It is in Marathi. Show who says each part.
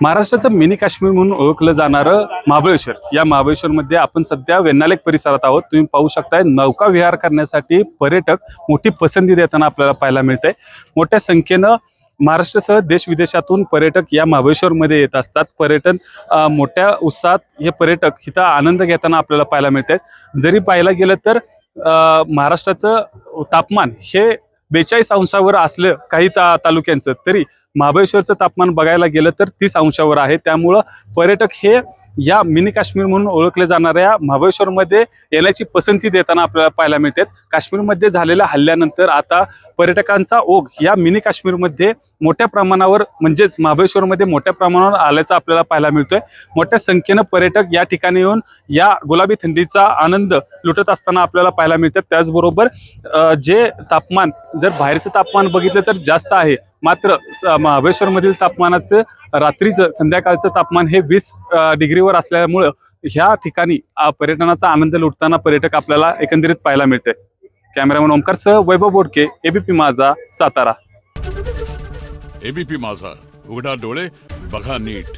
Speaker 1: महाराष्ट्राचं मिनी काश्मीर म्हणून ओळखलं जाणारं महाबळेश्वर, या महाबळेश्वरमध्ये आपण सध्या वेण्णालेक परिसरात आहोत. तुम्ही पाहू शकताय नौका विहार करण्यासाठी पर्यटक मोठी पसंती देताना आपल्याला पाहायला मिळते. मोठ्या संख्येनं महाराष्ट्रासह देश विदेशातून पर्यटक या महाबळेश्वरमध्ये येत असतात. मोठ्या उत्साहात हे पर्यटक इथं आनंद घेताना आपल्याला पाहायला मिळते. जरी पाहायला गेलं तर महाराष्ट्राचं तापमान हे 42 अंशावर असलं काही तालुक्यांचं, तरी महाबळेश्वरचं तापमान बघायला गेलं तर 30 अंशावर आहे. त्यामुळं पर्यटक हे या मिनी काश्मीर म्हणून ओळखले जाणाऱ्या महाबळेश्वरमध्ये येण्याची पसंती देताना आपल्याला पाहायला मिळते. काश्मीरमध्ये झालेल्या हल्ल्यानंतर आता पर्यटकांचा ओघ या मिनी काश्मीरमध्ये मोठ्या प्रमाणावर, म्हणजेच महाबळेश्वरमध्ये मोठ्या प्रमाणावर आल्याचं आपल्याला पाहायला मिळतोय. मोठ्या संख्येनं पर्यटक या ठिकाणी येऊन या गुलाबी थंडीचा आनंद लुटत असताना आपल्याला पाहायला मिळतात. त्याचबरोबर जे तापमान, जर बाहेरचं तापमान बघितलं तर जास्त आहे, मात्र महाबळेश्वरमधील तापमानाचं रात्रीचं संध्याकाळचं तापमान हे 20 डिग्रीवर असल्यामुळं ह्या ठिकाणी पर्यटनाचा आनंद लुटताना पर्यटक आपल्याला एकंदरीत पाहायला मिळते. कॅमेरामॅन ओमकारसह वैभव बोडके, एबीपी माझा, सातारा.
Speaker 2: एबीपी माझा, उघडा डोळे बघा नीट.